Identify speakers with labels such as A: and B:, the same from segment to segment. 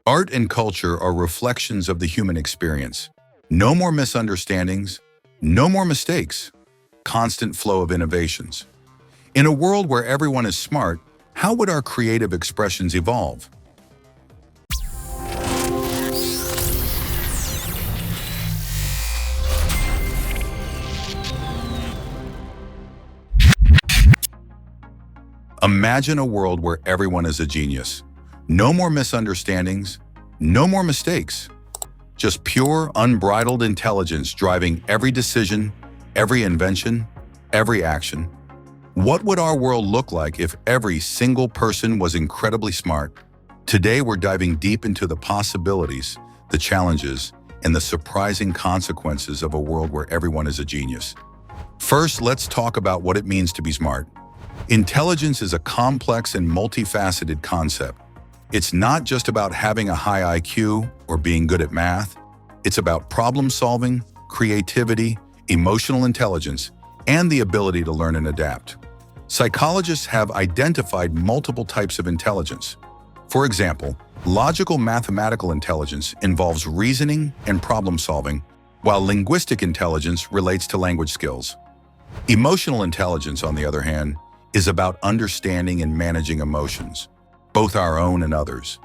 A: Art and culture are reflections of the human experience. No more misunderstandings, no more mistakes, constant flow of innovations. In a world where everyone is smart, how would our creative expressions evolve? Imagine a world where everyone is a genius. No more misunderstandings, no more mistakes. Just pure, unbridled intelligence driving every decision, every invention, every action. What would our world look like if every single person was incredibly smart? Today, we're diving deep into the possibilities, the challenges, and the surprising consequences of a world where everyone is a genius. First, let's talk about what it means to be smart. Intelligence is a complex and multifaceted concept. It's not just about having a high IQ or being good at math. It's about problem solving, creativity, emotional intelligence, and the ability to learn and adapt. Psychologists have identified multiple types of intelligence. For example, logical mathematical intelligence involves reasoning and problem solving, while linguistic intelligence relates to language skills. Emotional intelligence, on the other hand, is about understanding and managing emotions, both our own and others.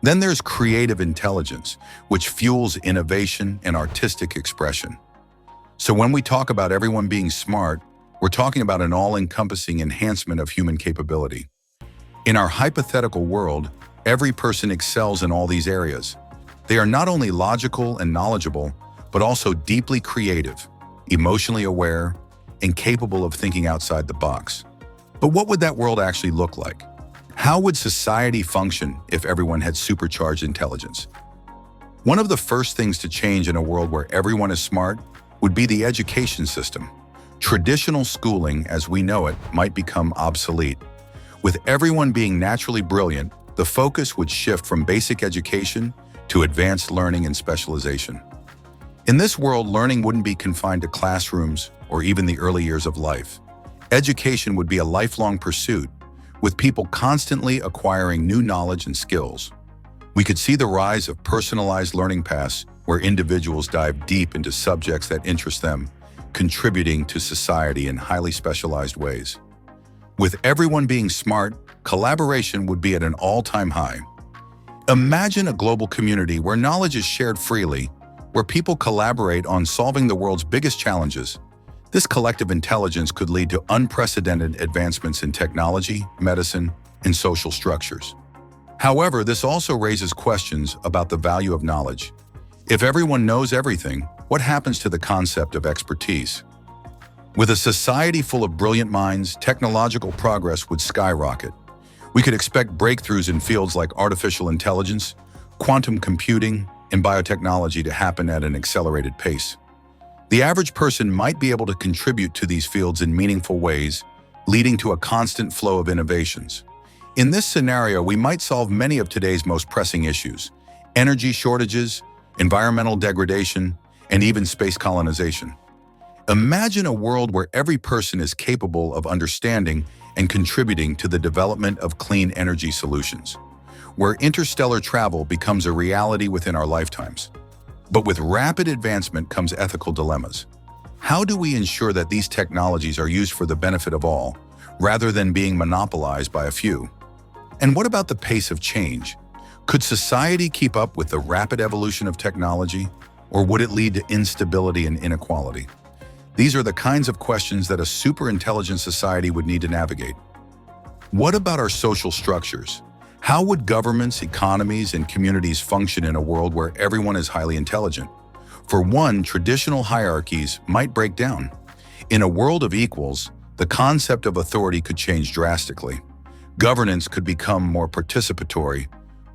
A: Then there's creative intelligence, which fuels innovation and artistic expression. So when we talk about everyone being smart, we're talking about an all-encompassing enhancement of human capability. In our hypothetical world, every person excels in all these areas. They are not only logical and knowledgeable, but also deeply creative, emotionally aware, and capable of thinking outside the box. But what would that world actually look like? How would society function if everyone had supercharged intelligence? One of the first things to change in a world where everyone is smart would be the education system. Traditional schooling, as we know it, might become obsolete. With everyone being naturally brilliant, the focus would shift from basic education to advanced learning and specialization. In this world, learning wouldn't be confined to classrooms or even the early years of life. Education would be a lifelong pursuit, with people constantly acquiring new knowledge and skills. We could see the rise of personalized learning paths where individuals dive deep into subjects that interest them, contributing to society in highly specialized ways. With everyone being smart, collaboration would be at an all-time high. Imagine a global community where knowledge is shared freely, where people collaborate on solving the world's biggest challenges. This collective intelligence could lead to unprecedented advancements in technology, medicine, and social structures. However, this also raises questions about the value of knowledge. If everyone knows everything, what happens to the concept of expertise? With a society full of brilliant minds, technological progress would skyrocket. We could expect breakthroughs in fields like artificial intelligence, quantum computing, and biotechnology to happen at an accelerated pace. The average person might be able to contribute to these fields in meaningful ways, leading to a constant flow of innovations. In this scenario, we might solve many of today's most pressing issues: energy shortages, environmental degradation, and even space colonization. Imagine a world where every person is capable of understanding and contributing to the development of clean energy solutions, where interstellar travel becomes a reality within our lifetimes. But with rapid advancement comes ethical dilemmas. How do we ensure that these technologies are used for the benefit of all, rather than being monopolized by a few? And what about the pace of change? Could society keep up with the rapid evolution of technology, or would it lead to instability and inequality? These are the kinds of questions that a super-intelligent society would need to navigate. What about our social structures? How would governments, economies, and communities function in a world where everyone is highly intelligent? For one, traditional hierarchies might break down. In a world of equals, the concept of authority could change drastically. Governance could become more participatory,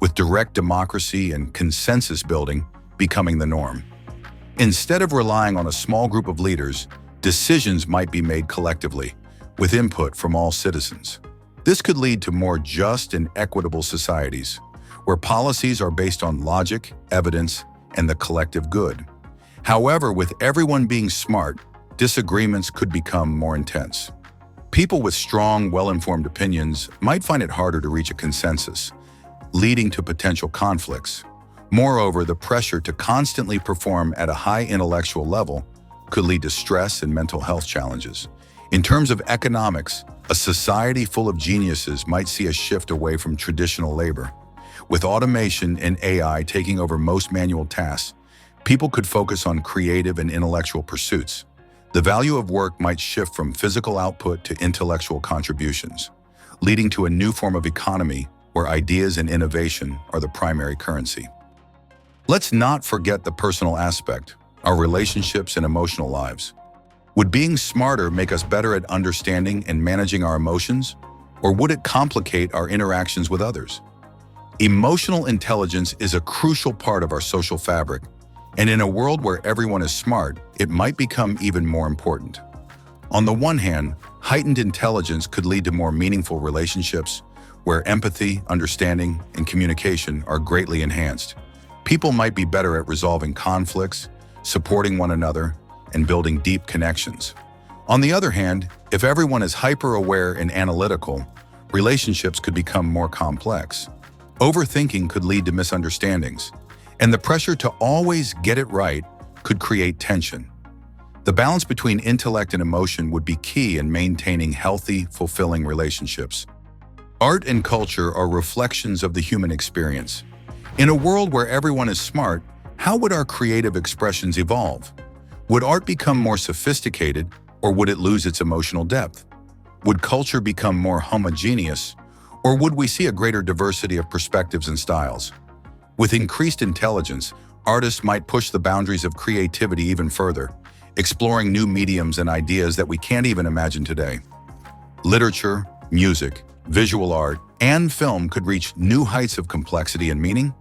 A: with direct democracy and consensus building becoming the norm. Instead of relying on a small group of leaders, decisions might be made collectively, with input from all citizens. This could lead to more just and equitable societies, where policies are based on logic, evidence, and the collective good. However, with everyone being smart, disagreements could become more intense. People with strong, well-informed opinions might find it harder to reach a consensus, leading to potential conflicts. Moreover, the pressure to constantly perform at a high intellectual level could lead to stress and mental health challenges. In terms of economics, a society full of geniuses might see a shift away from traditional labor. With automation and AI taking over most manual tasks, people could focus on creative and intellectual pursuits. The value of work might shift from physical output to intellectual contributions, leading to a new form of economy where ideas and innovation are the primary currency. Let's not forget the personal aspect, our relationships and emotional lives. Would being smarter make us better at understanding and managing our emotions, or would it complicate our interactions with others? Emotional intelligence is a crucial part of our social fabric, and in a world where everyone is smart, it might become even more important. On the one hand, heightened intelligence could lead to more meaningful relationships, where empathy, understanding, and communication are greatly enhanced. People might be better at resolving conflicts, supporting one another, and building deep connections. On the other hand, if everyone is hyper-aware and analytical, relationships could become more complex. Overthinking could lead to misunderstandings, and the pressure to always get it right could create tension. The balance between intellect and emotion would be key in maintaining healthy, fulfilling relationships. Art and culture are reflections of the human experience. In a world where everyone is smart, how would our creative expressions evolve? Would art become more sophisticated, or would it lose its emotional depth? Would culture become more homogeneous, or would we see a greater diversity of perspectives and styles? With increased intelligence, artists might push the boundaries of creativity even further, exploring new mediums and ideas that we can't even imagine today. Literature, music, visual art, and film could reach new heights of complexity and meaning,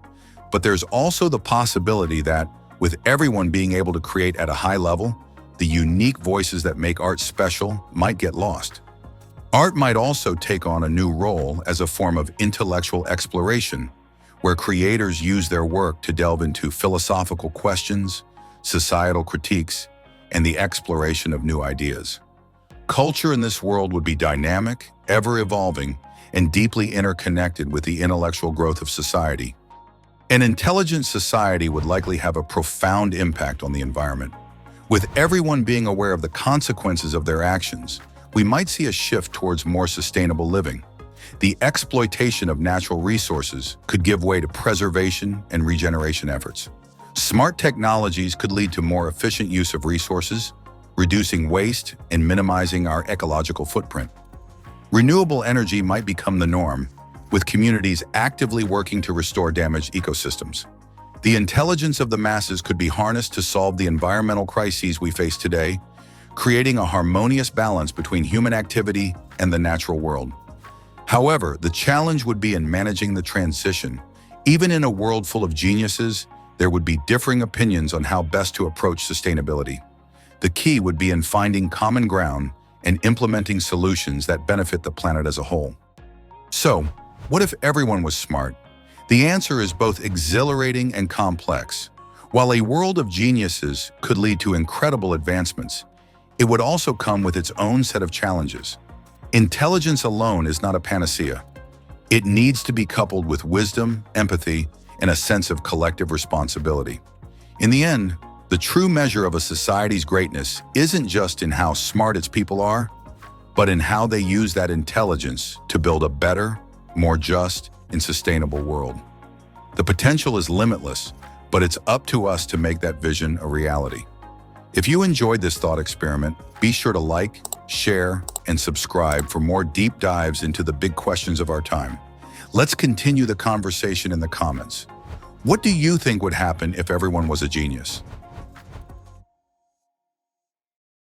A: but there's also the possibility that, with everyone being able to create at a high level, the unique voices that make art special might get lost. Art might also take on a new role as a form of intellectual exploration, where creators use their work to delve into philosophical questions, societal critiques, and the exploration of new ideas. Culture in this world would be dynamic, ever-evolving, and deeply interconnected with the intellectual growth of society. An intelligent society would likely have a profound impact on the environment. With everyone being aware of the consequences of their actions, we might see a shift towards more sustainable living. The exploitation of natural resources could give way to preservation and regeneration efforts. Smart technologies could lead to more efficient use of resources, reducing waste and minimizing our ecological footprint. Renewable energy might become the norm, with communities actively working to restore damaged ecosystems. The intelligence of the masses could be harnessed to solve the environmental crises we face today, creating a harmonious balance between human activity and the natural world. However, the challenge would be in managing the transition. Even in a world full of geniuses, there would be differing opinions on how best to approach sustainability. The key would be in finding common ground and implementing solutions that benefit the planet as a whole. So, what if everyone was smart? The answer is both exhilarating and complex. While a world of geniuses could lead to incredible advancements, it would also come with its own set of challenges. Intelligence alone is not a panacea. It needs to be coupled with wisdom, empathy, and a sense of collective responsibility. In the end, the true measure of a society's greatness isn't just in how smart its people are, but in how they use that intelligence to build a better, more just, and sustainable world. The potential is limitless, but it's up to us to make that vision a reality. If you enjoyed this thought experiment, be sure to like, share, and subscribe for more deep dives into the big questions of our time. Let's continue the conversation in the comments. What do you think would happen if everyone was a genius?